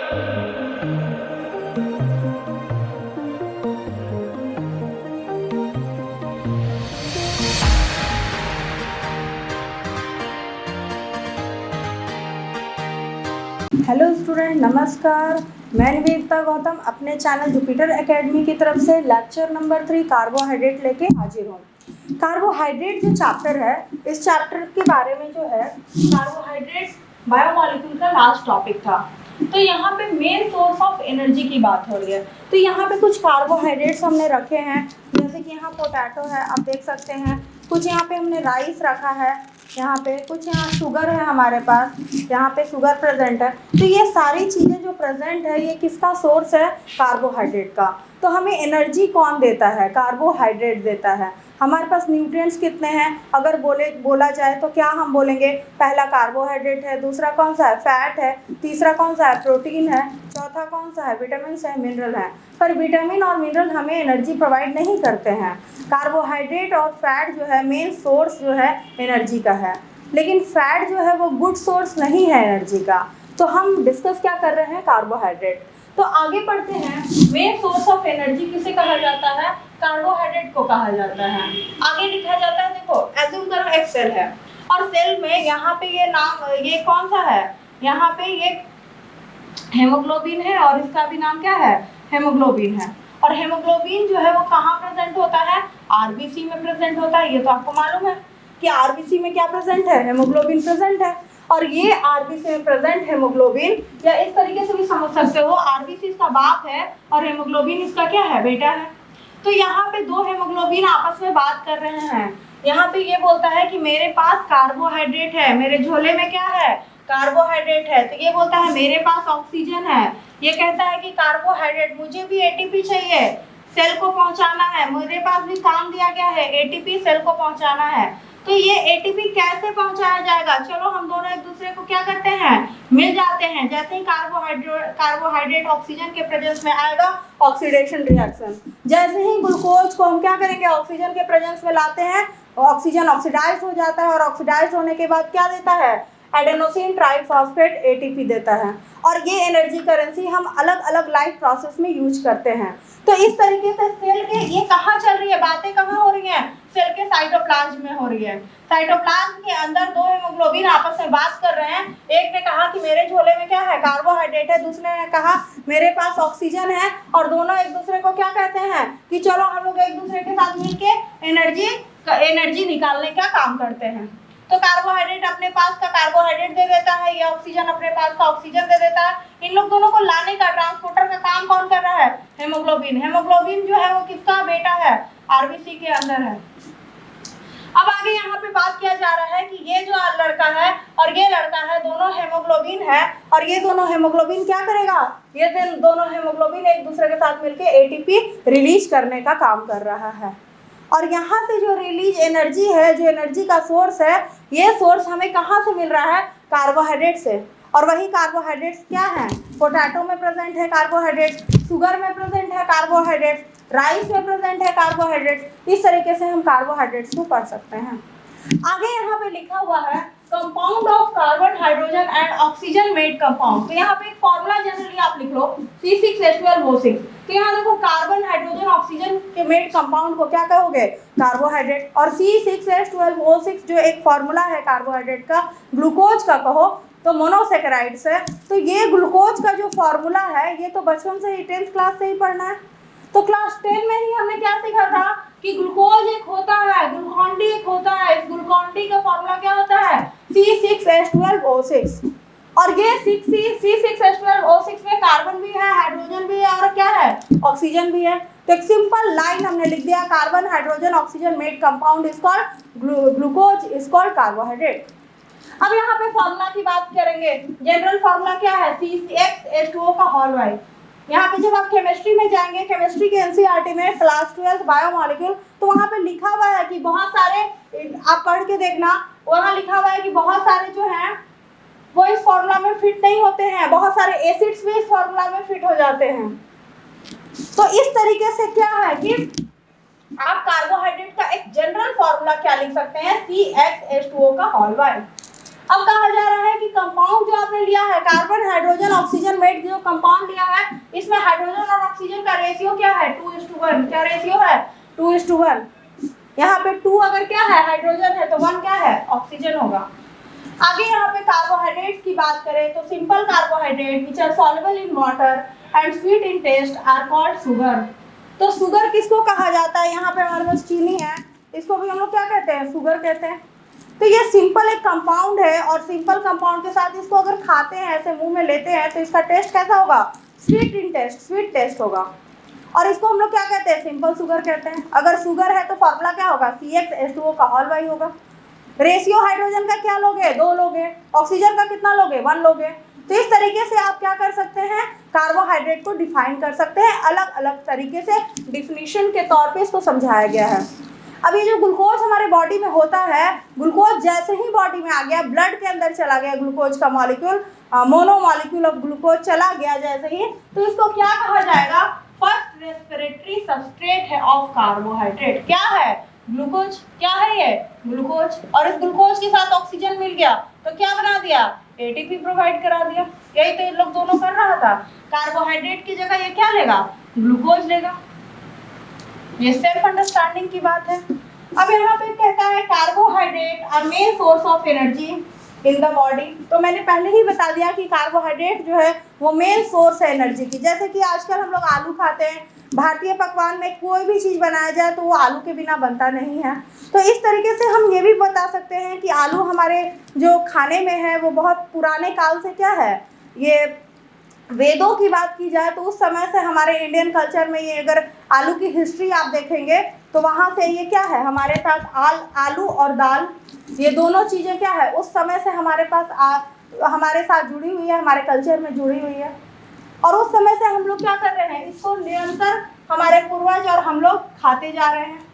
Hello student, नमस्कार। मैं निवेदिता गौतम अपने चैनल जुपिटर एकेडमी की तरफ से लेक्चर नंबर 3 कार्बोहाइड्रेट लेके हाजिर हूँ। कार्बोहाइड्रेट जो चैप्टर है, इस चैप्टर के बारे में जो है कार्बोहाइड्रेट बायोमॉलिक्यूल का लास्ट टॉपिक था। तो यहाँ पे मेन सोर्स ऑफ एनर्जी की बात हो रही है। तो यहाँ पे कुछ कार्बोहाइड्रेट्स हमने रखे हैं, जैसे कि यहाँ पोटैटो है, आप देख सकते हैं। कुछ यहाँ पे हमने राइस रखा है, यहाँ पे कुछ यहाँ शुगर है हमारे पास, यहाँ पे शुगर प्रेजेंट है। तो ये सारी चीज़ें जो प्रेजेंट है, ये किसका सोर्स है? कार्बोहाइड्रेट का। तो हमें एनर्जी कौन देता है? कार्बोहाइड्रेट देता है। हमारे पास न्यूट्रिएंट्स कितने हैं अगर बोला जाए तो क्या हम बोलेंगे? पहला कार्बोहाइड्रेट है, दूसरा कौन सा है? फैट है, तीसरा कौन सा है? प्रोटीन है, चौथा कौन सा है? विटामिन है, मिनरल है। पर विटामिन और मिनरल हमें एनर्जी प्रोवाइड नहीं करते हैं। कार्बोहाइड्रेट और फैट जो है मेन सोर्स जो है एनर्जी का है, लेकिन फैट जो है वो गुड सोर्स नहीं है एनर्जी का। तो हम डिस्कस क्या कर रहे हैं? कार्बोहाइड्रेट। तो आगे बढ़ते हैं। मेन सोर्स ऑफ एनर्जी किसे कहा जाता है? कार्बोहाइड्रेट को कहा जाता है। आगे लिखा जाता है, देखो एज्यूम करो एक सेल है और सेल में यहाँ पे ये कौन सा है? यहाँ पे ये हेमोग्लोबिन है और इसका भी नाम क्या है? हेमोग्लोबिन है। और हेमोग्लोबिन जो है वो कहाँ प्रेजेंट होता है? आरबीसी में प्रेजेंट होता है। ये तो आपको मालूम है कि आरबीसी में क्या प्रेजेंट है? हेमोग्लोबिन प्रेजेंट है। और ये आरबीसी में प्रेजेंट हेमोग्लोबिन, या इस तरीके से भी समझ सकते हो, आरबीसी इसका बाप है और हेमोग्लोबिन इसका क्या है? बेटा है। तो यहाँ पे दो हेमोग्लोबिन आपस में बात कर रहे हैं। यहाँ पे ये बोलता है कि मेरे पास कार्बोहाइड्रेट है, मेरे झोले में क्या है? कार्बोहाइड्रेट है। तो ये बोलता है मेरे पास ऑक्सीजन है। ये कहता है कि कार्बोहाइड्रेट, मुझे भी एटीपी चाहिए, सेल को पहुंचाना है, मेरे पास भी काम दिया गया है, एटीपी सेल को पहुंचाना है। तो ये एटीपी कैसे पहुंचाया जाएगा? चलो हम दोनों एक दूसरे को क्या करते हैं? मिल जाते हैं। जैसे ही कार्बोहाइड्रेट ऑक्सीजन के प्रेजेंस में आएगा, ऑक्सीडेशन रिएक्शन। जैसे ही ग्लूकोज को हम क्या करेंगे? ऑक्सीजन के प्रेजेंस में लाते हैं, ऑक्सीजन ऑक्सीडाइज हो जाता है और ऑक्सीडाइज होने के बाद क्या देता है? एडेनोसिन ट्राइफॉस्फेट एटीपी देता है। और ये एनर्जी करेंसी हम अलग अलग लाइफ प्रोसेस में यूज करते हैं। तो इस तरीके से सेल के ये कहाँ चल रही है? बातें कहाँ हो रही हैं? सेल के साइटोप्लाज्म में हो रही है। साइटोप्लाज्म के अंदर दो हेमोग्लोबिन आपस में बात कर रहे हैं। एक ने कहा कि मेरे झोले में क्या है? कार्बोहाइड्रेट है। दूसरे ने कहा मेरे पास ऑक्सीजन है। और दोनों एक दूसरे को क्या कहते हैं कि चलो हम लोग एक दूसरे के साथ मिलके एनर्जी निकालने का काम करते हैं। तो कार्बोहाइड्रेट अपने पास का कार्बोहाइड्रेट दे देता है, या ऑक्सीजन अपने पास का ऑक्सीजन दे देता है। इन लोग दोनों को लाने का, ट्रांसपोर्टर का काम कौन कर रहा है? हेमोग्लोबिन। हेमोग्लोबिन जो है वो किसका बेटा है? आरबीसी के अंदर है। अब आगे यहाँ पे बात किया जा रहा है कि ये जो लड़का है और ये लड़का है, दोनों हेमोग्लोबिन है। और ये दोनों हेमोग्लोबिन क्या करेगा? ये दोनों हेमोग्लोबिन एक दूसरे के साथ मिलकर एटीपी रिलीज करने का काम कर रहा है। और यहाँ से जो रिलीज एनर्जी है, जो एनर्जी का सोर्स है, ये सोर्स हमें कहाँ से मिल रहा है? कार्बोहाइड्रेट से। और वही कार्बोहाइड्रेट्स क्या हैं? पोटैटो में प्रेजेंट है कार्बोहाइड्रेट, शुगर में प्रेजेंट है कार्बोहाइड्रेट, राइस में प्रेजेंट है कार्बोहाइड्रेट। इस तरीके से हम कार्बोहाइड्रेट्स को पढ़ सकते हैं। आगे यहाँ पे लिखा हुआ है compound of carbon hydrogen and oxygen made compound. तो यहाँ पे एक फॉर्मूला जनरली आप लिख लो, C6H12O6। तो यहाँ देखो कार्बन हाइड्रोजन ऑक्सीजन के मेड कंपाउंड को क्या कहोगे? कार्बोहाइड्रेट। और C6H12O6 जो एक फॉर्मूला है कार्बोहाइड्रेट का, ग्लूकोज का कहो तो मोनोसेकेराइड्स है। तो ये ग्लूकोज का जो फॉर्मूला है, ये तो बचपन से ही 10th क्लास से ही पढ़ना है। तो क्लास 10 में ही हमने क्या सीखा था कि ग्लूकोज एक होता है, ग्लूकोन डी एक होता है। इस ग्लूकोन डी का फॉर्मूला क्या होता है? C6H12O6। और ये C6H12O6 में कार्बन भी है, हाइड्रोजन भी है और क्या है? ऑक्सीजन भी है। तो एक सिंपल लाइन हमने लिख दिया, carbon hydrogen oxygen made compound is called glucose is called carbohydrate. अब यहाँ पे फॉर्मूला की बात करेंगे। जनरल फॉर्मूला क्या है? CxH2O का होल वाई। यहाँ पे जब आप केमिस्ट्री में जाएंगे, केमिस्ट्री के एनसीईआरटी में क्लास 12 बायोमॉलिक्यूल, तो वहाँ पे लिखा हुआ है कि बहुत सारे, आप पढ़ के देखना, वहाँ लिखा हुआ है कि बहुत सारे जो हैं वो इस फॉर्मूला में फिट नहीं होते हैं, बहुत सारे एसिड्स भी इस फॉर्मूला में फिट हो जाते हैं। तो इस तरीके से क्या है कि आप कार्बोहाइड्रेट का एक जनरल फॉर्मूला क्या लिख सकते हैं? CxH2O का होल वाई। अब कहा जा रहा है कि कंपाउंड जो आपने लिया है, कार्बन हाइड्रोजन ऑक्सीजन मेड जो कंपाउंड लिया है, इसमें हाइड्रोजन और ऑक्सीजन का रेशियो क्या है, 2:1। क्या रेशियो है, 2:1। यहाँ पे 2 अगर क्या है हाइड्रोजन है तो 1 क्या है ऑक्सीजन होगा। आगे यहाँ पे कार्बोहाइड्रेट्स की बात करें तो simple carbohydrate which are soluble in water and sweet in taste are called sugar. तो शुगर किसको कहा जाता है, यहाँ पे हमारे पास चीनी है, इसको भी हम लोग क्या कहते हैं, शुगर कहते हैं। तो ये सिंपल एक कंपाउंड है और सिंपल कंपाउंड के साथ इसको अगर खाते हैं, ऐसे मुंह में लेते हैं तो इसका टेस्ट कैसा होगा, sweet in taste, sweet taste होगा। और इसको हम लोग क्या कहते हैं, सिंपल शुगर कहते हैं। अगर शुगर है तो फॉर्मूला क्या होगा, CH2O का होल वाई होगा। रेशियो हाइड्रोजन का क्या लोगे, 2 लोगे, ऑक्सीजन का कितना लोगे, 1 लोगे। तो इस तरीके से आप क्या कर सकते हैं, कार्बोहाइड्रेट को डिफाइन कर सकते हैं, अलग अलग तरीके से डिफिनीशन के तौर पे इसको समझाया गया है। अब ये जो ग्लूकोज हमारे बॉडी में होता है, ग्लूकोज जैसे ही बॉडी में आ गया, ब्लड के अंदर चला गया ग्लूकोज का molecule, mono molecule of glucose चला गया जैसे ही, तो इसको क्या कहा जाएगा, फर्स्ट रेस्पिरेटरी सबस्ट्रेट है ऑफ कार्बोहाइड्रेट। क्या है, ग्लूकोज। क्या है ये, ग्लूकोज। और इस ग्लूकोज के साथ ऑक्सीजन मिल गया तो क्या बना दिया, एटीपी प्रोवाइड करा दिया। यही तो इन लोग दोनों कर रहा था, कार्बोहाइड्रेट की जगह ये क्या लेगा, ग्लूकोज लेगा। ये सेल्फ अंडरस्टैंडिंग की बात है। अब यहाँ पे कहता है carbohydrate are main source of energy in the body. तो मैंने पहले ही बता दिया कि कार्बोहाइड्रेट जो है वो मेन सोर्स है एनर्जी की। जैसे कि आजकल हम लोग आलू खाते हैं, भारतीय पकवान में कोई भी चीज़ बनाया जाए तो वो आलू के बिना बनता नहीं है। तो इस तरीके से हम ये भी बता सकते हैं कि आलू हमारे जो खाने में है वो बहुत पुराने काल से क्या है, ये वेदों की बात की जाए तो उस समय से हमारे इंडियन कल्चर में ये अगर आलू की हिस्ट्री आप देखेंगे तो वहाँ से ये क्या है, हमारे साथ आलू और दाल, ये दोनों चीज़ें क्या है उस समय से हमारे पास हमारे साथ जुड़ी हुई है, हमारे कल्चर में जुड़ी हुई है। और उस समय से हम लोग क्या कर रहे हैं, इसको निरंतर हमारे पूर्वज और हम लोग खाते जा रहे हैं।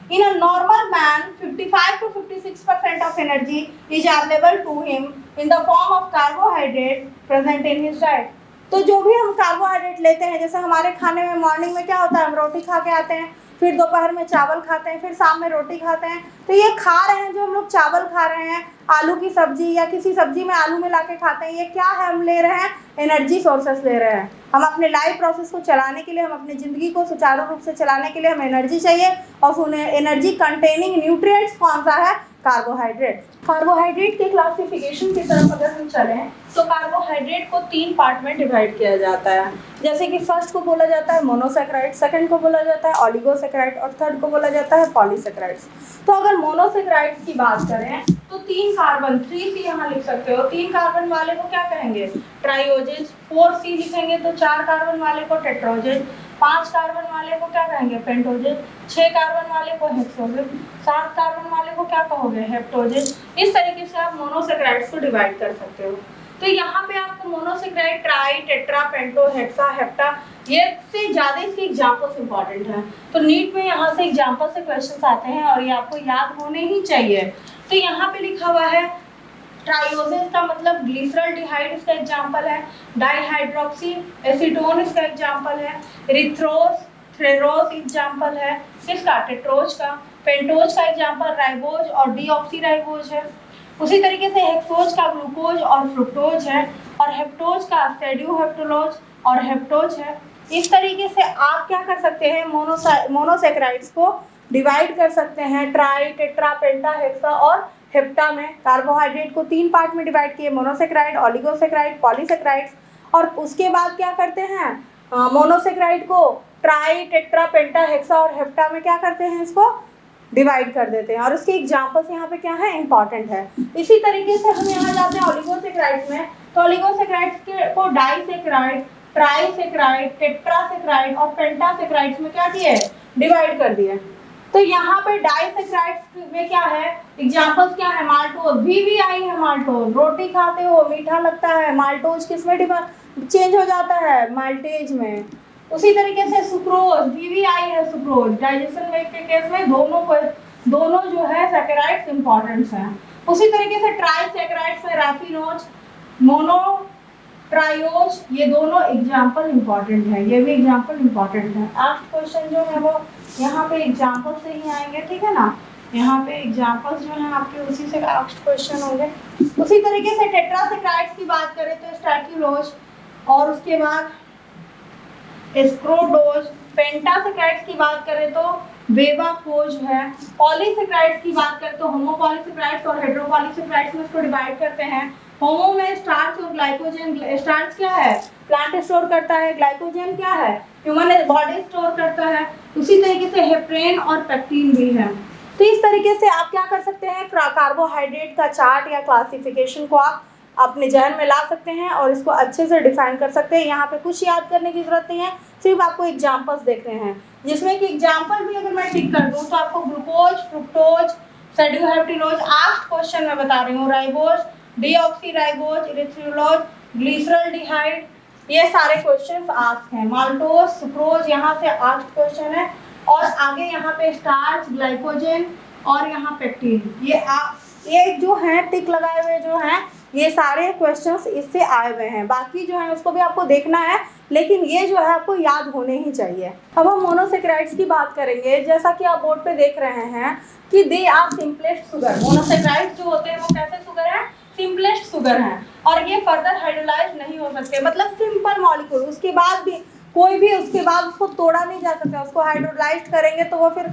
In a normal man, 55 to 56% of energy is available to him in the form of carbohydrate present in his diet. तो जो भी हम कार्बोहाइड्रेट लेते हैं, जैसे हमारे खाने में मॉर्निंग में क्या होता है, हम रोटी खा के आते हैं, फिर दोपहर में चावल खाते हैं, फिर शाम में रोटी खाते हैं। तो ये खा रहे हैं, जो हम लोग चावल खा रहे हैं, आलू की सब्जी या किसी सब्जी में आलू मिला के खाते हैं, ये क्या है, हम ले रहे हैं एनर्जी सोर्सेस ले रहे हैं। हम अपने लाइफ प्रोसेस को चलाने के लिए, हम अपनी ज़िंदगी को सुचारू रूप से चलाने के लिए हमें एनर्जी चाहिए, और उन्हें एनर्जी कंटेनिंग न्यूट्रिएंट्स कौन सा है, कार्बोहाइड्रेट। कार्बोहाइड्रेट के क्लासिफिकेशन की तरफ अगर हम चलें तो कार्बोहाइड्रेट को 3 पार्ट में डिवाइड किया जाता है। जैसे कि फर्स्ट को बोला जाता है मोनोसेक्राइड, सेकंड को बोला जाता है ऑलिगोसेक्राइड और थर्ड को बोला जाता है पॉलीसेक्राइड्स। तो अगर मोनोसेक्राइड्स की बात करें तो 3 कार्बन, 3C यहाँ लिख सकते हो, 3 कार्बन वाले को क्या कहेंगे, ट्राइओजेज। 4C लिखेंगे तो 4 कार्बन वाले को टेट्रोजेज, 5 कार्बन वाले को क्या कहेंगे, पेंटोजेज, 6 कार्बन वाले को हेक्सोजेज, 7 कार्बन वाले को क्या कहोगे, हेप्टोजेज। इस तरीके से आप मोनोसेक्राइड्स को डिवाइड कर सकते हो। तो यहाँ पे आपको monosaccharide, tri, tetra, penta, hexa, hepta, ये से ज़्यादा इसके एग्जाम्पल्स इंपॉर्टेंट हैं। तो नीट में यहाँ से एग्जाम्पल से क्वेश्चंस आते हैं और ये आपको याद होने ही चाहिए। तो यहाँ पे लिखा हुआ है ट्राइओजेज का मतलब ग्लिसरॉल्डिहाइड इसका एग्जाम्पल है, डाइहाइड्रोक्सी एसीटोन इसका एग्जाम्पल है, इरिथ्रोज, थ्रेरोज एग्जाम्पल है किसका, टेट्रोज का, पेंटोज का एग्जाम्पल राइबोज और डीऑक्सीराइबोज है। उसी तरीके से हेक्सोज का ग्लूकोज और फ्रुक्टोज है, और हेप्टोज का सेड्यूहेप्टोलोज और हेप्टोज है। इस तरीके से आप क्या कर सकते हैं, मोनोसेक्राइड्स को डिवाइड कर सकते हैं ट्राई, टेट्रा, पेंटा, हेक्सा और हेप्टा में। कार्बोहाइड्रेट को 3 पार्ट में डिवाइड किए, मोनोसेक्राइड, ऑलिगोसेक्राइड, पॉलीसेक्राइड्स। और उसके बाद क्या करते हैं, मोनोसेक्राइड को ट्राई, टेट्रा, पेंटा, हेक्सा और हेप्टा में क्या करते हैं, इसको डिवाइड कर देते हैं। और उसके एग्जाम्पल्स यहाँ पे क्या है, इंपॉर्टेंट है। इसी तरीके से हम यहाँ जाते हैं ऑलिगोसेक्राइड्स में, तो ऑलिगोसेक्राइड्स को डाइसेक्राइड, ट्राइसेक्राइड, टेट्रासेक्राइड और पेंटासेक्राइड्स में क्या किए, डिवाइड कर दिए। तो यहाँ पे डाइसेक्राइड्स में क्या है, एग्जाम्पल्स क्या है, माल्टोज, VVI है माल्टोज, रोटी खाते हो मीठा लगता है, माल्टोज किसमें चेंज हो जाता है, माल्टेज में। उसी तरीके से सुक्रोज, VVI है सुक्रोज, डाइजेशन में के केस में दोनों जो है सैकेराइड्स इंपॉर्टेंट हैं। उसी तरीके से ट्राइसेक्राइड्स में रैफिनोज, मोनो ट्राइओज, ये दोनों एग्जाम्पल इंपॉर्टेंट है, ये भी एग्जाम्पल इंपॉर्टेंट है। आज क्वेश्चन जो है वो यहाँ पे एग्जाम्पल से ही आएंगे, ठीक है ना। यहाँ पे एग्जाम्पल्स जो हैं आपके उसी से आस्क्ड क्वेश्चन होंगे। उसी तरीके से टेट्रासेक्राइड्स की बात करें तो स्टैक्यूलोज, और उसके बाद स्क्रोडोज। पेंटासेक्राइड्स की बात करें तो वेवाकोज है। पॉलीसेक्राइड्स की बात करें तो होमोपॉलीसेक्राइड्स और हेट्रोपॉलीसेक्राइड्स में इसको डिवाइड करते हैं। होमो में स्टार्च और ग्लाइकोजन। स्टार्च क्या है? प्लांट स्टोर करता है। ग्लाइकोजन क्या है? ह्यूमन बॉडी स्टोर करता है। उसी तरीके से हेप्रेन और पेक्टिन भी है। तो इस तरीके से आप क्या कर सकते हैं, कार्बोहाइड्रेट का चार्ट या क्लासिफिकेशन को आप अपने जहन में ला सकते हैं और इसको अच्छे से डिफाइन कर सकते हैं। यहाँ पे कुछ याद करने की जरूरत नहीं है, सिर्फ आपको एग्जाम्पल्स देखने हैं, जिसमें कि एग्जाम्पल भी अगर मैं टिक कर दूँ तो आपको ग्लूकोज, फ्रुक्टोज, सेड्यूहेप्टिलोज आस्ट क्वेश्चन में बता रही हूँ, राइबोज, डीऑक्सीराइबोज, इरिथ्रोलोज, ग्लिसरॉल्डिहाइड, ये सारे क्वेश्चन आस्क हैं। माल्टोज, सुक्रोज यहाँ से आस्क क्वेश्चन है, और आगे यहाँ पे स्टार्च, ग्लाइकोजन और यहाँ पेक्टिन, ये जो है टिक लगाए हुए जो हैं ये सारे क्वेश्चंस इससे आए हुए हैं। बाकी जो है उसको भी आपको देखना है, लेकिन ये जो है आपको याद होने ही चाहिए। अब हम मोनोसेक्राइड्स की बात करेंगे। जैसा कि आप बोर्ड पे देख रहे हैं कि they are simplest sugar. Monosaccharides जो होते हैं वो कैसे शुगर है? सिंपलेस्ट शुगर है, और ये फर्दर हाइड्रोलाइज नहीं हो सकते, मतलब सिंपल मॉलिक्यूल, उसके बाद भी कोई भी उसके बाद उसको तोड़ा नहीं जा सकता। उसको हाइड्रोलाइज करेंगे तो वो फिर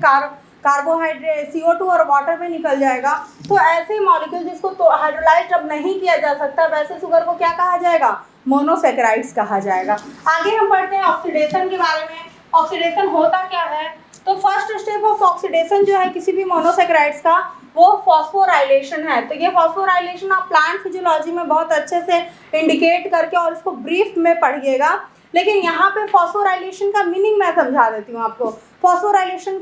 कार्बोहाइड्रेट CO2 और वाटर में निकल जाएगा। तो ऐसे मॉलिक्यूल जिसको तो हाइड्रोलाइज अब नहीं किया जा सकता, वैसे शुगर को क्या कहा जाएगा? मोनोसेक्राइड्स कहा जाएगा। आगे हम पढ़ते हैं ऑक्सीडेशन के बारे में। ऑक्सीडेशन होता क्या है? तो फर्स्ट स्टेप ऑफ ऑक्सीडेशन जो है किसी भी मोनोसेक्राइड्स का, वो फॉस्फोराइलेशन है। तो ये फॉस्फोराइलेशन आप प्लांट फिजियोलॉजी में बहुत अच्छे से इंडिकेट करके और इसको ब्रीफ में पढ़िएगा, लेकिन यहाँ पे फॉस्फोराइलेशन का मीनिंग मैं समझा देती हूँ आपको। फॉस्फोराइलेशन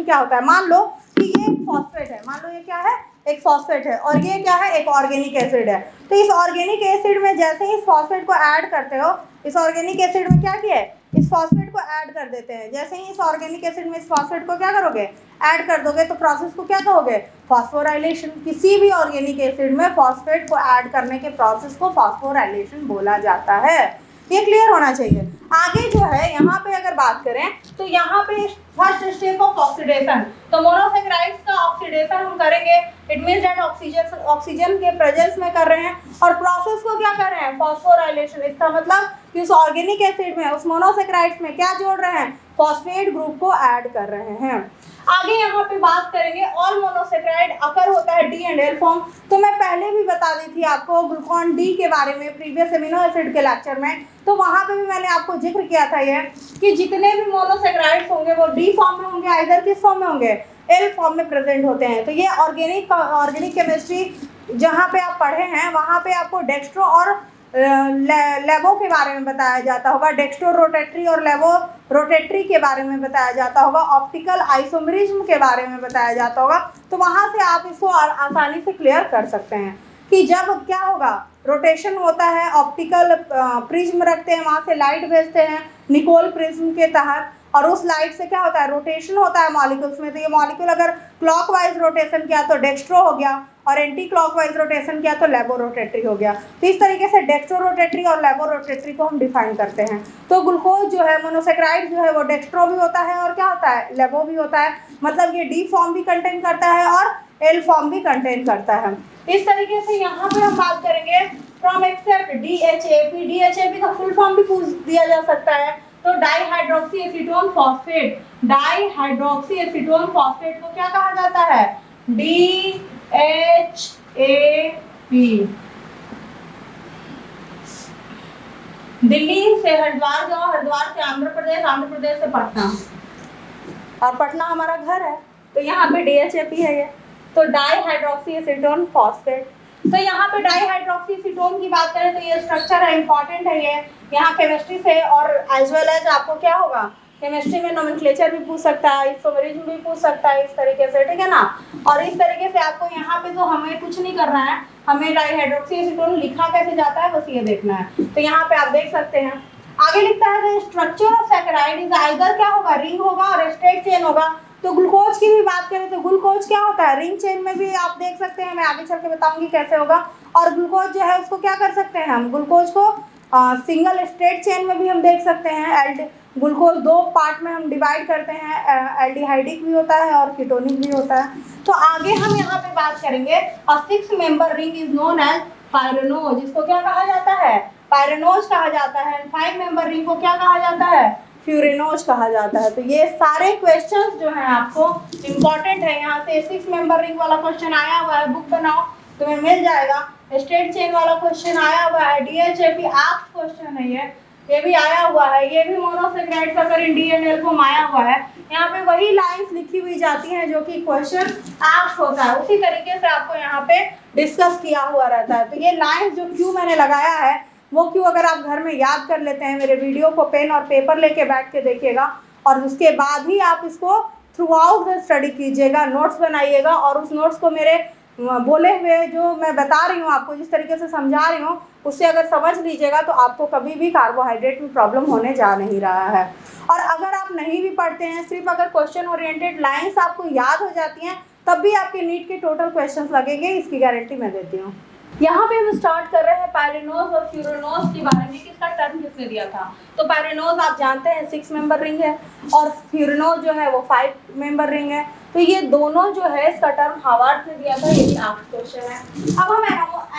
क्या होता है? मान लो कि ये एक फॉस्फेट है, मान लो ये क्या है? एक फॉस्फेट है, और ये क्या है? एक ऑर्गेनिक एसिड है। तो इस ऑर्गेनिक एसिड में जैसे ही इस फॉस्फेट को ऐड करते हो, इस ऑर्गेनिक एसिड में क्या किया है? इस फॉस्फेट को ऐड कर देते हैं। जैसे ही इस ऑर्गेनिक एसिड में इस फॉस्फेट को क्या करोगे? ऐड कर दोगे, तो प्रोसेस को क्या कहोगे? फॉस्फोराइलेशन। किसी भी ऑर्गेनिक एसिड में फॉस्फेट को ऐड करने के प्रोसेस को फॉस्फोराइलेशन बोला जाता है। ये क्लियर होना चाहिए। आगे जो है यहाँ पे अगर बात करें तो यहाँ पे फर्स्ट स्टेप ऑफ ऑक्सीडेशन, तो मोनोसेक्राइड्स का ऑक्सीडेशन हम करेंगे। इट मींस दैट ऑक्सीजन के प्रेजेंस में कर रहे हैं, और प्रोसेस को क्या कर रहे हैं? फॉस्फोराइलेशन। इसका मतलब कि उस ऑर्गेनिक एसिड में, उस मोनोसेक्राइड्स में क्या जोड़ रहे हैं? फॉस्फेट ग्रुप को ऐड कर रहे हैं। आगे यहाँ पे बात करेंगे ऑल मोनोसेक्राइड अकर होता है डी एंड एल फॉर्म। तो मैं पहले भी बता दी थी आपको ग्लूकॉन डी के बारे में प्रीवियस एमिनो एसिड के लेक्चर में, तो वहां पे भी मैंने आपको जिक्र किया था ये कि जितने भी मोनोसेक्राइड्स होंगे वो डी फॉर्म में होंगे, आइदर किस फॉर्म में होंगे? एल फॉर्म में प्रेजेंट होते हैं। तो ये ऑर्गेनिक केमिस्ट्री जहाँ पे आप पढ़े हैं वहाँ पे आपको डेक्स्ट्रो और लेवो के बारे में बताया जाता होगा, डेक्स्ट्रो रोटेटरी और लेवो रोटेटरी के बारे में बताया जाता होगा, ऑप्टिकल आइसोमेरिज्म के बारे में बताया जाता होगा। तो वहाँ से आप इसको आसानी से क्लियर कर सकते हैं कि जब क्या होगा? रोटेशन होता है, ऑप्टिकल प्रिज्म रखते हैं, वहाँ से लाइट भेजते हैं निकोल प्रिज्म के तहत, और उस लाइट से क्या होता है? रोटेशन होता है मॉलिक्यूल्स में। तो ये मॉलिक्यूल अगर क्लॉकवाइज रोटेशन किया तो डेक्स्ट्रो हो गया, और एंटी क्लॉकवाइज रोटेशन किया तो लेवो रोटेटरी हो गया। तो इस तरीके से डेक्स्ट्रो रोटेटरी और लेवो रोटेटरी को हम डिफाइन करते हैं। तो ग्लूकोज जो है, मोनोसेक्राइड जो है, वो डेक्स्ट्रो भी होता है और क्या होता है? लेवो भी होता है। मतलब ये डी फॉर्म भी कंटेन करता है और एल फॉर्म भी कंटेन करता है। इस तरीके से यहाँ पे हम बात करेंगे फ्रॉम एक्सेप्ट DHAP। DHAP का फुल फॉर्म भी पूछ दिया जा सकता है। तो di hydroxy acetone phosphate, di hydroxy acetone phosphate को क्या कहा जाता है? DHAP। दिल्ली से हरिद्वार जाओ, हरिद्वार से आंध्र प्रदेश, आंध्र प्रदेश से पटना, और पटना हमारा घर है, तो यहाँ पे DHAP है ये। तो डाई हाइड्रोक्सी एसीटोन फॉस्फेट। तो यहाँ पे डाई हाइड्रोक्सी एसीटोन की बात करें तो ये स्ट्रक्चर है, इंपॉर्टेंट है ये यहाँ केमिस्ट्री से, और एज वेल एज आपको क्या होगा? केमिस्ट्री में नोमेनक्लेचर भी पूछ सकता है, आइसोमेरिज्म भी पूछ सकता है, इस तरीके से, ठीक है ना। और इस तरीके से आपको यहाँ पे तो हमें कुछ नहीं करना है, हमें डाई हाइड्रोक्सी एसीटोन लिखा कैसे जाता है बस ये देखना है। तो यहाँ पे आप देख सकते हैं। आगे लिखता है structure of saccharide is either क्या होगा? रिंग होगा और स्ट्रेट चेन होगा। तो ग्लूकोज की भी बात करें तो ग्लूकोज क्या होता है? रिंग चेन में भी आप देख सकते हैं, मैं आगे चल के बताऊंगी कैसे होगा। और ग्लूकोज जो है उसको क्या कर सकते हैं हम? ग्लूकोज को सिंगल स्ट्रेट चेन में भी हम देख सकते हैं, ग्लूकोज दो पार्ट में हम डिवाइड करते हैं, एल्डिहाइडिक भी होता है और कीटोनिक भी होता है। तो आगे हम यहाँ पे बात करेंगे, a 6 member ring is known as pyranose, इसको क्या कहा जाता है, पायरेनोज कहा जाता है। 5 मेंबर रिंग को क्या कहा जाता है, फ्यूरेनोज कहा जाता है। तो ये सारे क्वेश्चंस जो हैं आपको इम्पोर्टेंट है। यहाँ से 6 मेंबर रिंग वाला क्वेश्चन आया हुआ है, बुक बनाओ तुम्हें मिल जाएगा। स्ट्रेट चेन वाला क्वेश्चन आया हुआ है, डीएचएपी आस्क्ड क्वेश्चन है ये भी आया हुआ है। ये भी मोनोसेक्राइड्स अगर इन डीएनएल फॉर्म आया हुआ है। यहाँ पे वही लाइंस लिखी हुई जाती हैं जो कि क्वेश्चन आस्क्ड होता है, उसी तरीके से आपको यहाँ पे डिस्कस किया हुआ रहता है। तो ये लाइंस जो क्यों मैंने लगाया है वो क्यों अगर आप घर में याद कर लेते हैं, मेरे वीडियो को पेन और पेपर लेके बैठ के देखिएगा और उसके बाद ही आप इसको थ्रू आउट द स्टडी कीजिएगा, नोट्स बनाइएगा और उस नोट्स को मेरे बोले हुए जो मैं बता रही हूँ आपको, जिस तरीके से समझा रही हूँ उससे अगर समझ लीजिएगा तो आपको कभी भी कार्बोहाइड्रेट में प्रॉब्लम होने जा नहीं रहा है। और अगर आप नहीं भी पढ़ते हैं, सिर्फ अगर क्वेश्चन ओरिएंटेड लाइंस आपको याद हो जाती हैं तब भी आपके नीट के टोटल क्वेश्चंस लगेंगे, इसकी गारंटी मैं देती हूँ। यहाँ पे हम स्टार्ट कर रहे हैं पायरेनोज और फ्यूरेनोज के बारे में, किसका टर्म किसने दिया था। तो पायरेनोज आप जानते हैं 6 मेंबर रिंग है और फ्यूरेनोज जो है वो 5 मेंबर रिंग है। तो ये दोनों जो है इसका टर्म हार्वर्ड ने दिया था, ये भी आस्क्ड क्वेश्चन है। अब हम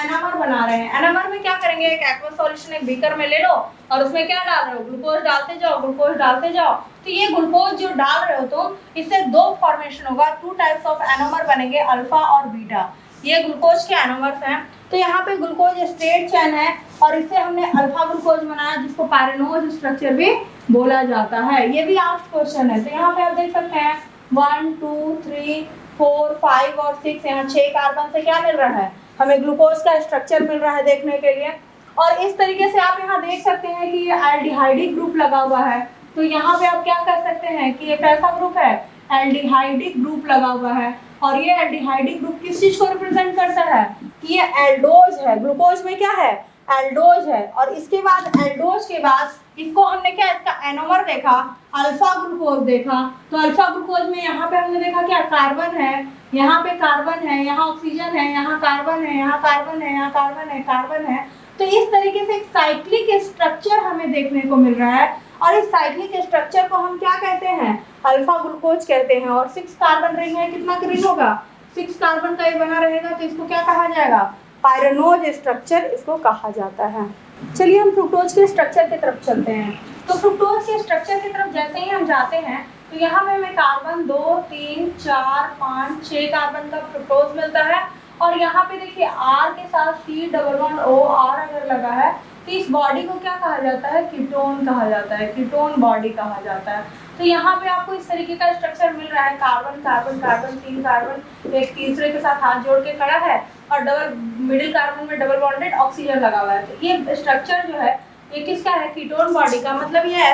एनामर बना रहे हैं। एनामर में क्या करेंगे, एक एक्वस सॉल्यूशन एक बीकर में ले लो और उसमें क्या डाल रहे हो, ग्लूकोज डालते जाओ, ग्लूकोज डालते जाओ। तो ये ग्लूकोज जो डाल रहे हो तुम, इससे दो फॉर्मेशन होगा, 2 टाइप्स ऑफ एनोमर बनेंगे, अल्फा और बीटा। ये ग्लूकोज के एनोमर्स हैं। तो यहाँ पे ग्लूकोज स्ट्रेट चेन है और इससे हमने अल्फा ग्लूकोज बनाया जिसको पायरेनोज स्ट्रक्चर भी बोला जाता है। ये भी आस्क्ड क्वेश्चन है। तो यहाँ पे आप देख सकते हैं 1 2 3 4 5 और 6, यहाँ 6 कार्बन से क्या मिल रहा है, हमें ग्लूकोज का स्ट्रक्चर मिल रहा है देखने के लिए। और इस तरीके से आप यहाँ देख सकते हैं कि ये एल्डिहाइडिक ग्रुप लगा हुआ है। तो यहाँ पे आप क्या कर सकते हैं कि एक ऐसा ग्रुप है, एल्डिहाइडिक ग्रुप लगा हुआ है और ये एल्डिहाइडिक ग्रुप किस चीज को रिप्रेजेंट करता है कि ये एल्डोज है। ग्लूकोज में क्या है, एल्डोज है। और इसके बाद एल्डोज के बाद इसको हमने क्या, इसका एनोमर देखा, अल्फा ग्लूकोज देखा। तो अल्फा ग्लूकोज में यहाँ पे हमने देखा क्या, कार्बन है, यहाँ पे कार्बन है, यहाँ ऑक्सीजन है, यहाँ कार्बन है, यहाँ कार्बन है, यहाँ कार्बन है, कार्बन है। तो इस तरीके से एक साइक्लिक स्ट्रक्चर हमें देखने को मिल रहा है और इस साइक्लिक स्ट्रक्चर को हम क्या कहते हैं, अल्फा ग्लूकोज कहते हैं। और 6 कार्बन रिंग है, कितना रिंग होगा, 6 कार्बन का ये बना रहेगा। तो इसको क्या कहा जाएगा, पायरेनोज स्ट्रक्चर इसको कहा जाता है। चलिए हम फ्रुक्टोज के स्ट्रक्चर की तरफ चलते हैं। तो फ्रुक्टोज के स्ट्रक्चर की तरफ जैसे ही हम जाते हैं तो यहाँ पे हमें कार्बन 2 3 4 5 6 कार्बन का फ्रुक्टोज मिलता है। और यहाँ पे देखिए R के साथ C++OR अगर लगा है तो इस बॉडी को क्या कहा जाता है, कीटोन कहा जाता है, कीटोन बॉडी कहा जाता है। तो यहाँ पे आपको इस तरीके का स्ट्रक्चर मिल रहा है, कार्बन कार्बन कार्बन 3 कार्बन एक तीसरे के साथ हाथ जोड़ के खड़ा है और डबल मिडिल कार्बन में डबल बॉन्डेड ऑक्सीजन लगा हुआ है। तो ये स्ट्रक्चर जो है ये किसका है, कीटोन बॉडी का। मतलब ये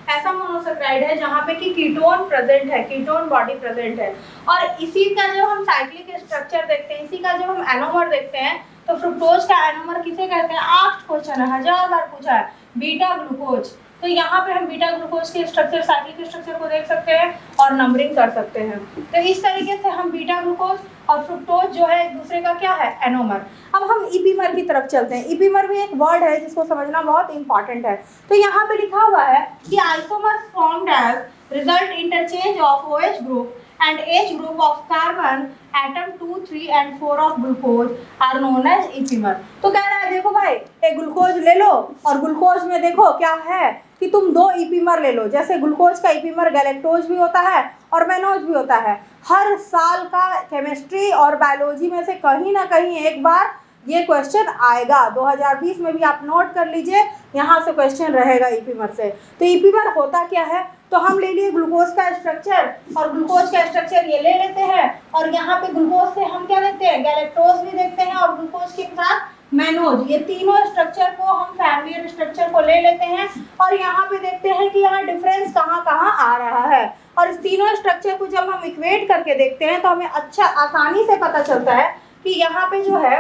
ऐसा मोनोसेक्राइड है जहाँ पे कि कीटोन प्रेजेंट है, कीटोन बॉडी प्रेजेंट है। और इसी का जब हम साइक्लिक स्ट्रक्चर देखते हैं, इसी का जब हम एनोमर देखते हैं तो फ्रुक्टोज का एनोमर किसे कहते हैं, आस्क्ड क्वेश्चन है, 1000 बार पूछा है, बीटा ग्लूकोज। तो यहाँ पे हम बीटा ग्लूकोज के स्ट्रक्चर, साइक्लिक स्ट्रक्चर को देख सकते हैं और नंबरिंग कर सकते हैं। तो इस तरीके से हम बीटा ग्लूकोज और फ्रुक्टोज जो है एक दूसरे का क्या है, एनोमर। अब हम इपीमर की तरफ चलते हैं। इपीमर भी एक वर्ड है जिसको समझना बहुत इंपॉर्टेंट है। तो यहाँ पे लिखा हुआ है कि isomers formed as result interchange of OH group and H group of carbon atom 2, 3 and 4 of glucose are known as इपीमर। तो कह रहा है देखो भाई, एक ग्लूकोज ले लो और ग्लूकोज में देखो क्या है कि तुम 2 इपीमर ले लो। जैसे ग्लूकोज का इपीमर गैलेक्टोज भी होता है और मैनोज भी होता है। हर साल का केमिस्ट्री और बायोलॉजी में से कहीं ना कहीं एक बार ये क्वेश्चन आएगा। 2020 में भी आप नोट कर लीजिए, यहाँ से क्वेश्चन रहेगा इपीमर से। तो इपीमर होता क्या है, तो हम ले लिए ग्लूकोज का स्ट्रक्चर और ग्लूकोज का स्ट्रक्चर ये ले लेते हैं और यहाँ पे ग्लूकोज से हम क्या देखते हैं, गैलेक्टोज भी देखते हैं और ग्लूकोज के साथ मैनोज। ये तीनों स्ट्रक्चर को हम फैमिलियर स्ट्रक्चर को ले लेते हैं और यहाँ पे देखते हैं कि यहाँ डिफरेंस कहाँ कहाँ आ रहा है। और इस तीनों स्ट्रक्चर को जब हम इक्वेट करके देखते हैं तो हमें अच्छा आसानी से पता चलता है कि यहाँ पे जो है,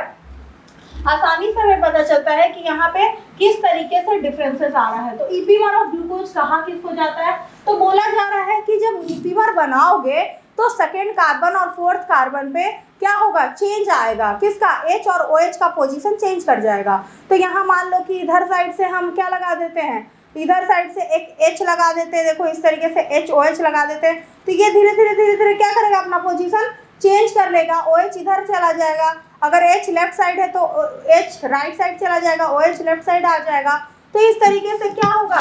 आसानी से हमें पता चलता है कि यहाँ पे किस तरीके से डिफरेंसेस आ रहा है। तो इपीमर ऑफ ग्लूकोज कहाँ किसको जाता है, तो बोला जा रहा है कि जब इपीमर बनाओगे तो सेकेंड कार्बन और फोर्थ कार्बन पे क्या होगा, चेंज आएगा। किसका, H और OH का पोजीशन चेंज कर जाएगा। तो यहाँ मान लो कि इधर साइड से हम क्या लगा देते हैं, इधर साइड से एक H लगा देते हैं, देखो इस तरीके से HOH लगा देते हैं, तो ये धीरे धीरे क्या करेगा, अपना पोजीशन चेंज कर लेगा। OH इधर चला जाएगा, अगर H लेफ्ट साइड है तो H राइट साइड चला जाएगा, OH लेफ्ट साइड आ जाएगा। तो इस तरीके से क्या होगा,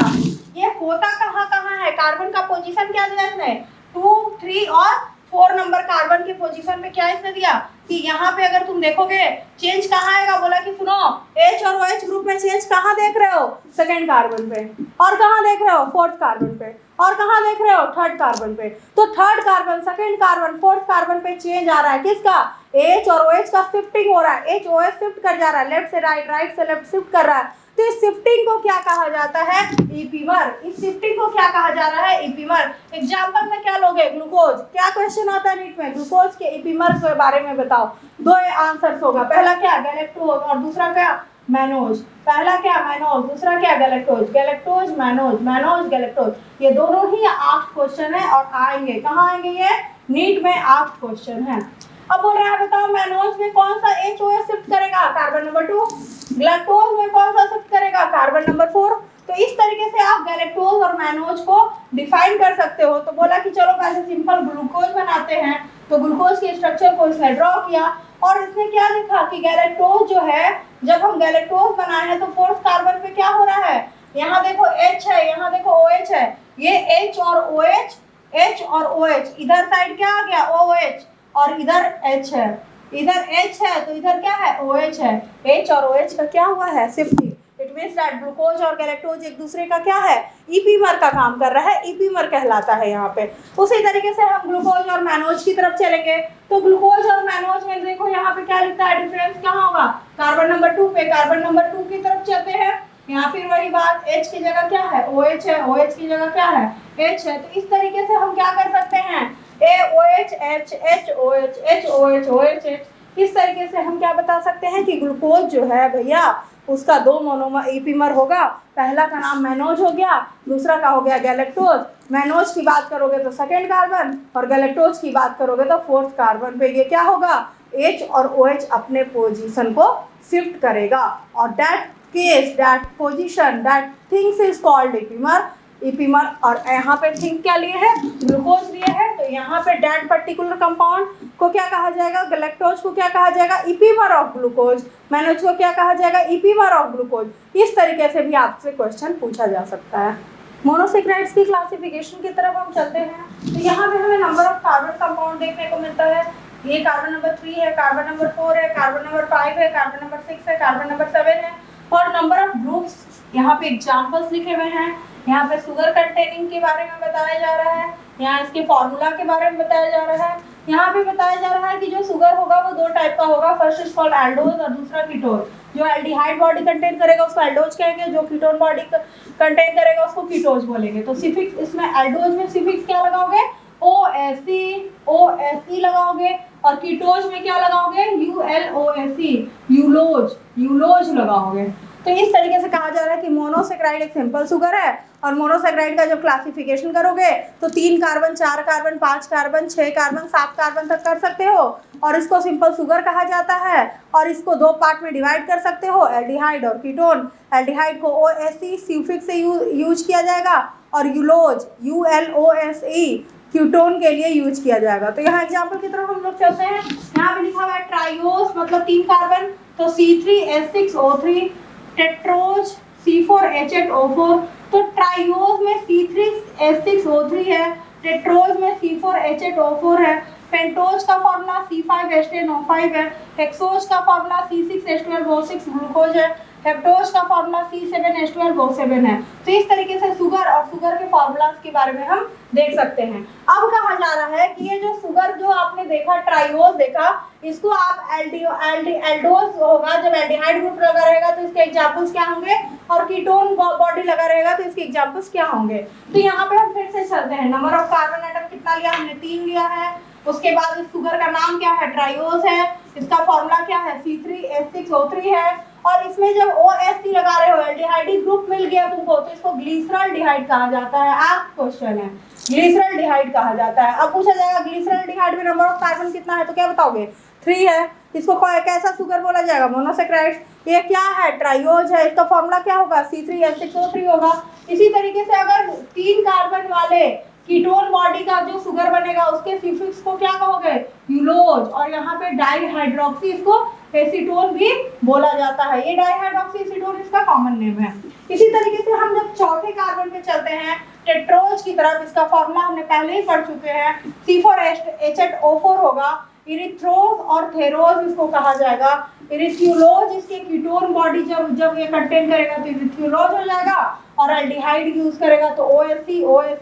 ये होता कहाँ कहाँ है, कार्बन का पोजीशन क्या दिया इसने, 2, 3 और 4 नंबर कार्बन के पोजीशन में क्या इसने दिया कि यहाँ पे अगर तुम देखोगे चेंज कहाँ आएगा, बोला कि सुनो H और OH ग्रुप में चेंज कहाँ देख रहे हो, सेकेंड कार्बन पे, और कहाँ देख रहे हो, फोर्थ कार्बन पे, और कहाँ देख रहे हो, थर्ड कार्बन पे। तो third carbon, second carbon, fourth carbon पे चेंज आ रहा है, किसका, H और OH का शिफ्टिंग हो रहा है, HOH शिफ्ट कर जा रहा है, लेफ्ट से राइट, राइट से लेफ्ट शिफ्ट कर रहा है। तो इस शिफ्टिंग को क्या कहा जाता है, ईपीमर। इस शिफ्टिंग को क्या कहा जा रहा है, ईपीमर। एग्जांपल में क्या लोगे, ग्लूकोज। क्या क्वेश्चन आता है नीट में, ग्लूकोज के ईपीमर के बारे में बताओ। दो आंसर्स होगा, पहला क्या, गैलेक्टोज, और दूसरा क्या, मैनोज। पहला क्या, मैनोज, दूसरा क्या, galactose. Galactose, mannose, mannose, galactose, ये दोनों ही 8 क्वेश्चन है और आएंगे कहाँ आएंगे, ये नीट में 8 क्वेश्चन है। अब बोल रहा है बताओ मैनोज में कौन सा HOH शिफ्ट करेगा, कार्बन नंबर 2। गैलेक्टोज में कौन सा शिफ्ट करेगा, कार्बन नंबर 4। तो इस तरीके से आप गैलेक्टोज और मैनोज को डिफाइन कर सकते हो। तो बोला कि चलो पहले सिंपल ग्लूकोज बनाते हैं, तो ग्लूकोज के स्ट्रक्चर को इसने ड्रॉ किया और इसने क्या लिखा कि गैलेक्टोज जो है, जब हम गैलेक्टोज बनाए हैं तो फोर्थ कार्बन पे क्या हो रहा है, यहाँ देखो H है, यहाँ देखो OH है, ये H और OH, H और OH, इधर साइड क्या आ गया, OH, और इधर H है, इधर H है तो इधर क्या है, OH है। H और OH का क्या हुआ है, shifting. It means that glucose और गैलेक्टोज एक दूसरे का क्या है, ईपीमर का काम कर रहा है, ईपीमर कहलाता है यहाँ पे। उसी तरीके से हम ग्लूकोज और मैनोज की तरफ चलेंगे, तो ग्लूकोज और मैनोज में देखो यहाँ पे क्या लिखता है, डिफरेंस कहाँ होगा, कार्बन नंबर 2 पे। कार्बन नंबर 2 की तरफ चलते हैं, यहाँ फिर वही बात, H की जगह क्या है, OH है, OH की जगह क्या है, H है। तो इस तरीके से हम क्या कर सकते हैं, AOH, H, HOH, HOH, OH, H। इस तरीके से हम क्या बता सकते हैं कि ग्लूकोज जो है भैया, उसका 2 मोनोमर ईपीमर होगा। पहला का नाम मैनोज हो गया, दूसरा का हो गया गैलेक्टोज। मैनोज की बात करोगे तो सेकेंड कार्बन, और गैलेक्टोज की बात करोगे तो फोर्थ कार्बन पे ये क्या होगा, H और OH अपने पोजीशन को शिफ्ट करेगा, और that case, that position, that things is called epimer. Epimer, और यहाँ पे थिंग क्या लिए है, ग्लूकोज लिए है, तो यहाँ पे दैट पर्टिकुलर कंपाउंड को क्या कहा जाएगा, गैलेक्टोज को क्या कहा जाएगा, ईपीमर ऑफ ग्लूकोज। मैनोज को क्या कहा जाएगा, ईपीमर ऑफ ग्लूकोज। इस तरीके से भी आपसे क्वेश्चन पूछा जा सकता है। मोनोसेक्राइड्स की क्लासिफिकेशन की तरफ हम चलते हैं, तो यहाँ पे हमें नंबर ऑफ कार्बन कंपाउंड देखने को मिलता है। ये कार्बन नंबर 3 है, कार्बन नंबर 4 है, कार्बन नंबर 5 है, कार्बन नंबर 6 है, कार्बन नंबर 7 है, और नंबर ऑफ ग्रुप्स यहाँ पे एग्जाम्पल्स लिखे हुए हैं। यहाँ पे शुगर कंटेनिंग के बारे में बताया जा रहा है, यहाँ इसके फॉर्मूला के बारे में बताया जा रहा है। यहाँ पे बताया जा रहा है कि जो शुगर होगा वो 2 टाइप का होगा, फर्स्ट इज कॉल्ड एल्डोज और दूसरा कीटोन। जो एल्डिहाइड बॉडी कंटेन करेगा उसको एल्डोज कहेंगे, जो कीटोन बॉडी कंटेन करेगा उसको कीटोज बोलेंगे। तो सिफिक्स इसमें एल्डोज में सिफिक्स क्या लगाओगे, OSE लगाओगे, और कीटोज में क्या लगाओगे, ULOSE, यूलोज, यूलोज लगाओगे। तो इस तरीके से कहा जा रहा है कि मोनोसेक्राइड एक सिंपल शुगर है, और मोनोसेक्राइड का जब क्लासिफिकेशन करोगे तो 3 carbon, 4 carbon, 5 carbon, 6 carbon, 7 carbon तक कर सकते हो, और इसको सिंपल शुगर कहा जाता है। और इसको 2 पार्ट में डिवाइड कर सकते हो, एल्डिहाइड और कीटोन। एल्डिहाइड को OSE सिफिक्स से यूज किया जाएगा, और यूलोज, ULOSE कीटोन के लिए यूज किया जाएगा। तो यहाँ एग्जाम्पल की तरफ हम लोग चलते हैं। यहाँ पे लिखा हुआ है ट्राइओस मतलब 3 कार्बन, तो C3H6O3, टेट्रोज C4H8O4। तो ट्राइओस में C3H6O3 है, टेट्रोज में C4H8O4 है, पेंटोज का फॉर्मूला C5H10O5 है, हेक्सोज का फॉर्मूला C6H12O6 ग्लूकोज है, हेप्टोज का फॉर्मूला C7H12O7 है। तो इस तरीके से शुगर और शुगर के फॉर्मूलाज के बारे में हम देख सकते हैं। अब कहा जा रहा है कि ये जो शुगर जो आपने देखा, ट्राइओस देखा, इसको आप एल्डोज होगा, जब एल्डिहाइड ग्रुप लगा रहेगा तो इसके एग्जांपल्स क्या होंगे, और कीटोन बॉडी लगा रहेगा तो इसके एग्जांपल्स क्या होंगे। तो यहाँ पे हम फिर से चलते हैं। नंबर ऑफ कार्बन एटम कितना लिया हमने, 3 लिया है। उसके बाद इस शुगर का नाम क्या है, ट्राइओस है, इसका फॉर्मूला क्या है, C3H6O3 है, और इसमें जब OSE लगा रहे हो, एल्डिहाइड ग्रुप मिल गया तुमको, तो इसको ग्लिसरॉल्डिहाइड कहा जाता है। आप क्वेश्चन है, ग्लिसरॉल्डिहाइड कहा जाता है। अब पूछा जाएगा ग्लिसरॉल्डिहाइड में नंबर ऑफ कार्बन कितना है, तो क्या बताओगे, 3 है। इसको कैसा शुगर बोला जाएगा, मोनोसेक्राइड। ये क्या है, ट्राइओज है, इसका फॉर्मूला क्या होगा, C3H6O3 होगा। इसी तरीके से अगर 3 कार्बन वाले कीटोन बॉडी का जो शुगर बनेगा उसके सिफिक्स को क्या कहोगे, यूलोज, और यहाँ पे डाईहाइड्रोक्सी, इसको एसीटोन भी बोला जाता है। ये डाईहाइड्रोक्सी एसीटोन इसका कॉमन नेम है। इसी तरीके से हम जब चौथे कार्बन पे चलते हैं टेट्रोज की तरफ, इसका फॉर्मूला हमने पहले ही पढ़ चुके हैं, C4H8O4 होगा। इरिथ्रोज और थेरोज इसको कहा जाएगा। इरिथ्यूलोज इसके कीटोन बॉडी जब ये कंटेन करेगा तो इरिथ्यूलोज हो जाएगा, और एल्डिहाइड यूज करेगा तो OSC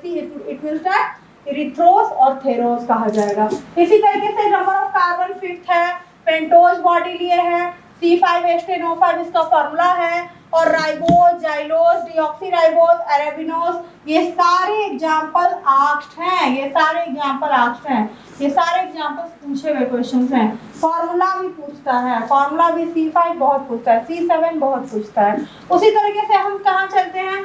इट विल स्टार्ट इरिथ्रोज और थेरोज कहा जाएगा। इसी तरीके से नंबर ऑफ कार्बन फिफ्थ है, पेंटोज बॉडी लिए है, C5H10O5 इसका फॉर्मूला है, और राइबोज, जाइलोज, डीऑक्सीराइबोज, अरेबिनोज, ये सारे एग्जांपल आस्क्ड हैं, ये सारे एग्जांपल आस्क्ड हैं, ये सारे एग्जांपल्स पूछे हुए क्वेश्चंस हैं। फॉर्मूला भी पूछता है, फॉर्मूला भी C5 बहुत पूछता है, C7 बहुत पूछता है। उसी तरीके से हम कहाँ चलते हैं,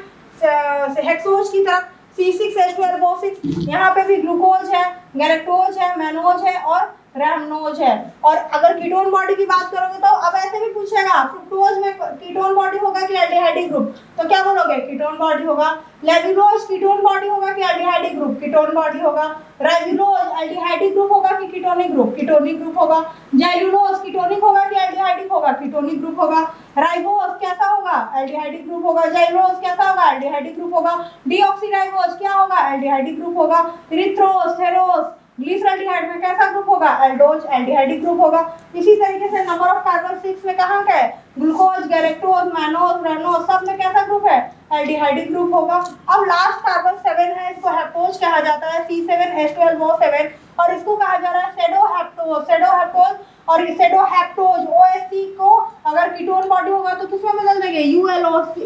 हेक्सोज की तरफ, C6H12O6, यहाँ पे भी ग्लूकोज है, गैलेक्टोज है, मैनोज है और रैमनोज है। और अगर कीटोन बॉडी की बात करोगे तो अब ऐसे भी पूछेगा, फ्रुक्टोज में कीटोन बॉडी होगा कि एल्डिहाइड ग्रुप, तो क्या बोलोगे, कीटोन बॉडी होगा। लेविलोज कीटोन बॉडी होगा कि एल्डिहाइड ग्रुप, कीटोन बॉडी होगा। राइबुलोज एल्डिहाइड ग्रुप होगा कि कीटोनिक ग्रुप, कीटोनिक ग्रुप होगा। जैलुलोज कीटोनिक होगा कि एल्डिहाइड होगा, कीटोनिक ग्रुप होगा। राइबोज कैसा होगा, एल्डिहाइड ग्रुप होगा। जैलोज कैसा होगा, एल्डिहाइड ग्रुप होगा। डीऑक्सीराइबोज क्या होगा, एल्डिहाइड ग्रुप होगा। इरिथ्रोज, थेरोज, ग्लिसरॉल्डिहाइड में कैसा ग्रुप होगा, एल्डोज, एल्डिहाइड ग्रुप होगा। इसी तरीके से नंबर ऑफ कार्बन 6 में कहाँ का है, ग्लूकोज, गैलेक्टोज, मैनोज, रेनोज, सब में कैसा ग्रुप है, एल्डिहाइड ग्रुप होगा। अब लास्ट कार्बन 7 है, इसको हेप्टोज कहा जाता है, C7H12O7, और इसको कहा जा रहा है सेडोहेप्टोज, सेडोहेप्टोज। और सेडोहेप्टोज OSC को अगर कीटोन बॉडी होगा तो किसमें बदल देंगे, ULOSE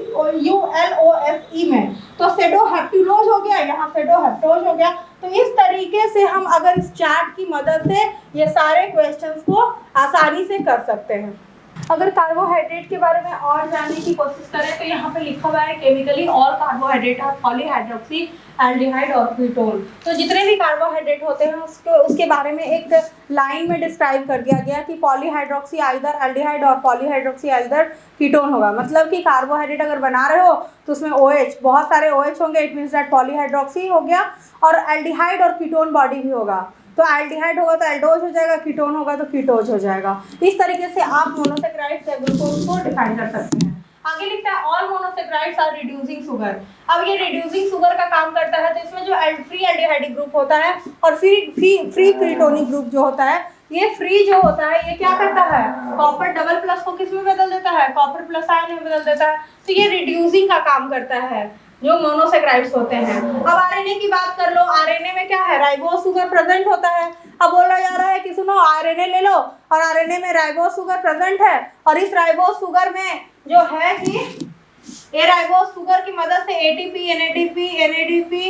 में, तो सेडोहेप्टुलोज हो गया, यहाँ सेडोहेप्टोज हो गया। तो इस तरीके से हम अगर इस चार्ट की मदद से ये सारे क्वेश्चंस को आसानी से कर सकते हैं। अगर कार्बोहाइड्रेट के बारे में और जानने की कोशिश करें तो यहाँ पे लिखा हुआ है chemically all carbohydrate are polyhydroxy aldehyde और कीटोन। तो जितने भी कार्बोहाइड्रेट होते हैं उसके बारे में एक लाइन में डिस्क्राइब कर दिया गया कि पॉलीहाइड्रोक्सी आइदर एल्डिहाइड और पॉलीहाइड्रोक्सी आइदर कीटोन होगा। मतलब कि कार्बोहाइड्रेट अगर बना रहे हो तो उसमें OH, बहुत सारे OH होंगे, इट मीन्स दैट पॉलीहाइड्रोक्सी हो गया, और एल्डिहाइड और कीटोन बॉडी भी होगा। तो एल्डिहाइड होगा तो एल्डोज हो जाएगा, कीटोन होगा तो कीटोज हो जाएगा। इस तरीके से आप मोनोसेक्राइड्स या ग्लूकोज को डिफाइन कर सकते हैं। आगे लिखता है all monosaccharides are reducing sugar. अब ये रिड्यूसिंग शुगर का काम करता है, तो इसमें जो फ्री एल्डिहाइड ग्रुप होता है और फ्री कीटोनिक ग्रुप जो होता है, ये फ्री जो होता है ये क्या करता है, कॉपर डबल प्लस को किस में बदल देता है, कॉपर प्लस आयन में बदल देता है। तो ये रिड्यूसिंग का काम करता है जो मोनोसेक्राइड्स होते हैं। अब आरएनए की बात कर लो, आरएनए में क्या है, राइबोज शुगर प्रेजेंट होता है। अब बोला जा रहा है कि सुनो आरएनए ले लो और आरएनए में राइबोज शुगर प्रेजेंट है, और इस राइबोज शुगर में जो है कि ये राइबोज शुगर की मदद से ATP, NADP,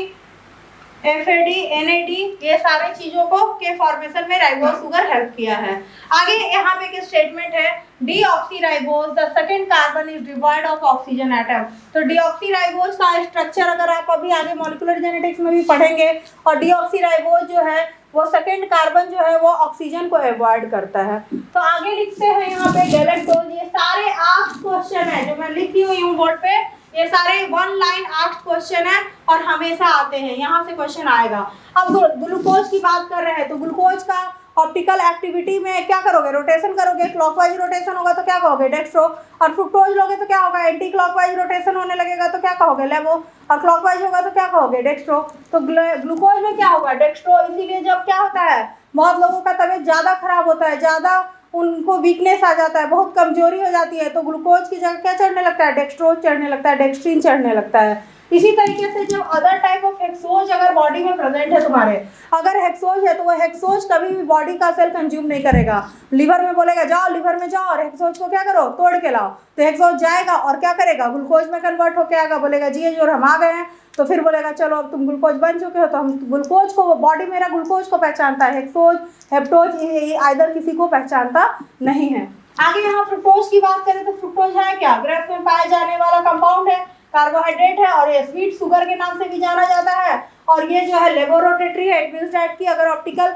FAD, NAD, ये सारे चीजों को के फॉर्मेशन में राइबोज शुगर हेल्प किया है। आगे यहाँ पे एक स्टेटमेंट है, deoxyribose the second carbon is devoid of oxygen atom. तो डीऑक्सीराइबोज का स्ट्रक्चर अगर आप अभी आगे मॉलिक्यूलर जेनेटिक्स में भी पढ़ेंगे, और डीऑक्सीराइबोज जो है वो सेकंड कार्बन जो है वो ऑक्सीजन को अवॉइड करता है। तो आगे लिखते हैं यहाँ पे गैलेक्टोज। ये सारे आस्क्ड क्वेश्चन है जो मैं लिखी हुई हूँ बोर्ड पे, ये सारे वन लाइन आस्क्ड क्वेश्चन है और हमेशा आते हैं, यहाँ से क्वेश्चन आएगा। अब ग्लूकोज की बात कर रहे हैं तो ग्लूकोज का ऑप्टिकल एक्टिविटी में क्या करोगे, रोटेशन करोगे, क्लॉकवाइज रोटेशन होगा तो क्या कहोगे, डेक्स्ट्रो, और फ्रुक्टोज लोगे तो क्या होगा, एंटी क्लॉकवाइज रोटेशन होने लगेगा तो क्या कहोगे, लेवो, और क्लॉकवाइज होगा तो क्या कहोगे, डेक्स्ट्रो। तो ग्लूकोज में क्या होगा, डेक्स्ट्रो। इसीलिए जब क्या होता है, बहुत लोगों का तबीयत ज़्यादा खराब होता है, ज़्यादा उनको वीकनेस आ जाता है, बहुत कमजोरी हो जाती है, तो ग्लूकोज की जगह क्या चढ़ने लगता है, डेक्स्ट्रोज चढ़ने लगता है, डेक्स्ट्रीन चढ़ने लगता है। इसी तरीके से जब अदर टाइप ऑफ हेक्सोज अगर बॉडी में प्रेजेंट है तुम्हारे, अगर हेक्सोज है तो वो हेक्सोज कभी भी बॉडी का सेल कंज्यूम नहीं करेगा, लिवर में बोलेगा जाओ लिवर में जाओ और हेक्सोज को क्या करो, तोड़ के लाओ, तो हेक्सोज जाएगा और क्या करेगा, ग्लूकोज में कन्वर्ट होकर आएगा, बोलेगा जी जो हम आ गए हैं, तो फिर बोलेगा चलो अब तुम ग्लूकोज बन चुके हो, तो हम ग्लूकोज को, बॉडी मेरा ग्लूकोज को पहचानता है, हेक्सोज हेप्टोज आइदर किसी को पहचानता नहीं है। आगे यहाँ फ्रुक्टोज की बात करें तो फ्रुक्टोज है क्या, ग्रेप्स में पाए जाने वाला कंपाउंड है, कार्बोहाइड्रेट है, और ये स्वीट शुगर के नाम से भी जाना जाता है, और ये जो है लेबोरोटेटरी है, इट मींस दैट कि अगर ऑप्टिकल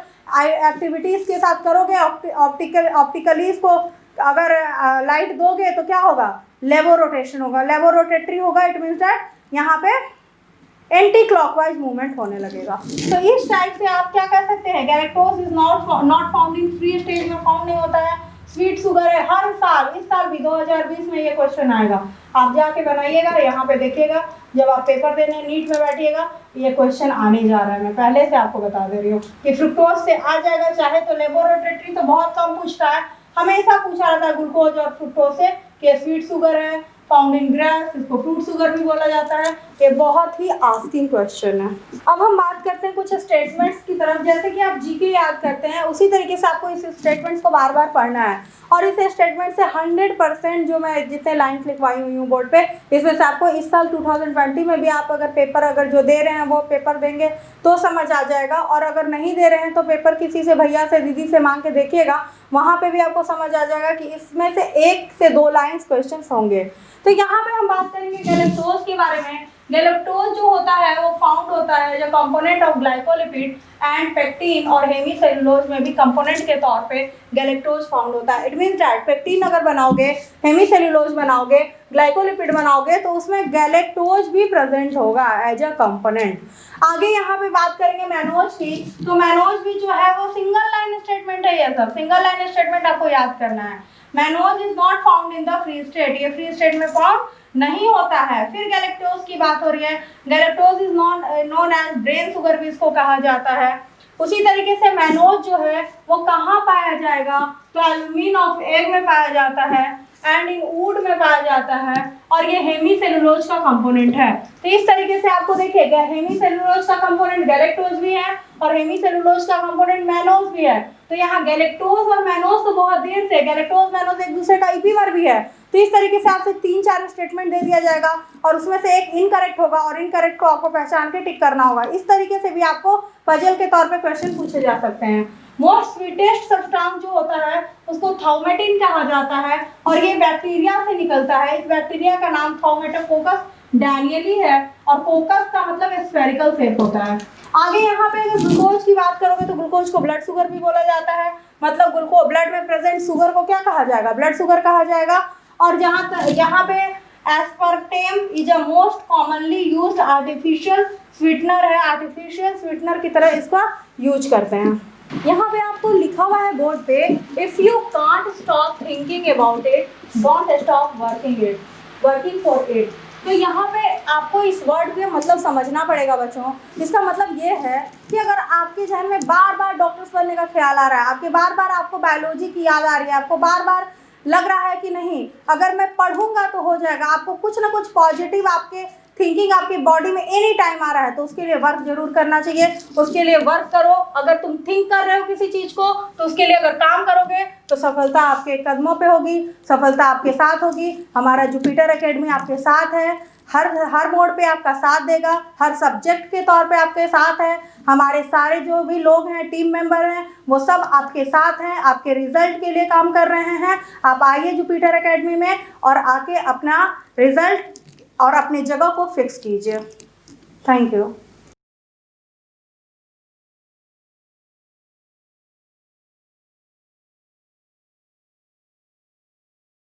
एक्टिविटीज के साथ करोगे, ऑप्टिकली इसको अगर लाइट दोगे तो क्या होगा, लेबोरोटेशन होगा, लेबोरोटेटरी होगा, इट मींस दैट यहाँ पे एंटी क्लॉकवाइज मूवमेंट होने लगेगा। तो इस टाइप से आप क्या कह सकते हैं, galactose is not found in free stage में फाउंड नहीं होता है, स्वीट शुगर है। हर साल, इस साल भी 2020 में ये क्वेश्चन आएगा, आप जाके बनाइएगा, यहाँ पे देखिएगा, जब आप पेपर देने नीट में बैठिएगा ये क्वेश्चन आने जा रहा है। मैं पहले से आपको बता दे रही हूँ कि फ्रुक्टोज से आ जाएगा, चाहे तो लेबोरेटरी तो बहुत कम पूछता है, हमेशा पूछा रहता है ग्लूकोज और फ्रुक्टोज से कि स्वीट शुगर है, फाउंड इन ग्रास, इसको फ्रूट शुगर भी बोला जाता है। ये बहुत ही आस्किंग क्वेश्चन है। अब हम बात करते हैं कुछ स्टेटमेंट्स की तरफ। जैसे कि आप जीके याद करते हैं उसी तरीके से आपको इस स्टेटमेंट्स को बार बार पढ़ना है, और इस स्टेटमेंट से 100% जो मैं जितने लाइन्स लिखवाई हुई हूँ बोर्ड पे, इसमें से आपको इस साल 2020 में भी आप अगर पेपर अगर जो दे रहे हैं वो पेपर देंगे तो समझ आ जाएगा, और अगर नहीं दे रहे हैं तो पेपर किसी से, भैया से, दीदी से मांग के देखिएगा, वहाँ पे भी आपको समझ आ जाएगा कि इसमें से 1 से 2 लाइन्स क्वेश्चन होंगे। तो यहाँ पे हम बात करेंगे गैलेक्टोज के बारे में। गैलेक्टोज जो होता है वो फाउंड होता है जो component of glycolipid and pectin और हेमीसेलुलोज में भी कंपोनेंट के तौर पे गैलेक्टोज फाउंड होता है। इट मींस दैट पेक्टिन अगर बनाओगे, हेमीसेलुलोज बनाओगे, ग्लाइकोलिपिड बनाओगे तो उसमें गैलेक्टोज भी प्रेजेंट होगा एज अ कंपोनेंट। आगे यहाँ पे बात करेंगे मैनोज की। तो मैनोज भी जो है वो सिंगल लाइन स्टेटमेंट है, ये सब सिंगल लाइन स्टेटमेंट आपको याद करना है। Mannose is not found in the free state, ये फ्री स्टेट में फाउंड नहीं होता है। फिर गैलेक्टोज की बात हो रही है, galactose is known as brain sugar भी इसको कहा जाता है। उसी तरीके से मैनोज जो है वो कहाँ पाया जाएगा, तो एल्बुमिन ऑफ एग में पाया जाता है एंड इन वुड में पाया जाता है, और ये हेमीसेलुलोज का कंपोनेंट है। तो इस तरीके से आपको देखिएगा, हेमीसेलुलोज का कंपोनेंट गैलेक्टोज भी है और हेमीसेलुलोज का कंपोनेंट मैनोज भी है। तो यहाँ गैलेक्टोज और मैनोज तो बहुत देर से, गैलेक्टोज मैनोज एक दूसरे का इपीमर भी है। तो इस तरीके से आपसे 3-4 स्टेटमेंट दे दिया जाएगा और उसमें से एक इनकरेक्ट होगा और इनकरेक्ट को आपको पहचान के टिक करना होगा। इस तरीके से भी आपको पजल के तौर पे क्वेश्चन पूछे जा सकते हैं। मोस्ट स्वीटेस्ट सब्सटेंस जो होता है उसको थाउमेटिन कहा जाता है और ये बैक्टीरिया से निकलता है। इस बैक्टीरिया का नाम थाउमेटोकोकस डैनियली है और कोकस का मतलब स्फेरिकल शेप होता है। आगे यहाँ पे अगर ग्लूकोज की बात करोगे तो ग्लूकोज को ब्लड शुगर भी बोला जाता है, मतलब ग्लूकोज ब्लड में प्रेजेंट शुगर को क्या कहा जाएगा, ब्लड शुगर कहा जाएगा। और यहाँ पे aspartame is a most commonly used artificial sweetener है, आर्टिफिशियल स्वीटनर की तरह इसका यूज करते हैं। यहाँ पे आपको लिखा हुआ है बोर्ड पे, if you can't stop thinking about it don't stop working for it. तो यहाँ पे आपको इस वर्ड के मतलब समझना पड़ेगा बच्चों। इसका मतलब ये है कि अगर आपके जहन में बार बार डॉक्टर्स बनने का ख्याल आ रहा है, आपके बार बार आपको बायोलॉजी की याद आ रही है, आपको बार बार लग रहा है कि नहीं अगर मैं पढ़ूंगा तो हो जाएगा, आपको कुछ ना कुछ पॉजिटिव आपके थिंकिंग आपकी बॉडी में एनी टाइम आ रहा है, तो उसके लिए वर्क जरूर करना चाहिए। उसके लिए वर्क करो। अगर तुम थिंक कर रहे हो किसी चीज़ को तो उसके लिए अगर काम करोगे तो सफलता आपके कदमों पे होगी, सफलता आपके साथ होगी। हमारा जुपिटर एकेडमी आपके साथ है, हर मोड पे आपका साथ देगा, हर सब्जेक्ट के तौर पे आपके साथ है। हमारे सारे जो भी लोग हैं, टीम मेंबर हैं, वो सब आपके साथ हैं, आपके रिजल्ट के लिए काम कर रहे हैं। आप आइए जुपिटर एकेडमी में और आके अपना रिजल्ट और अपनी जगह को फिक्स कीजिए। Thank you.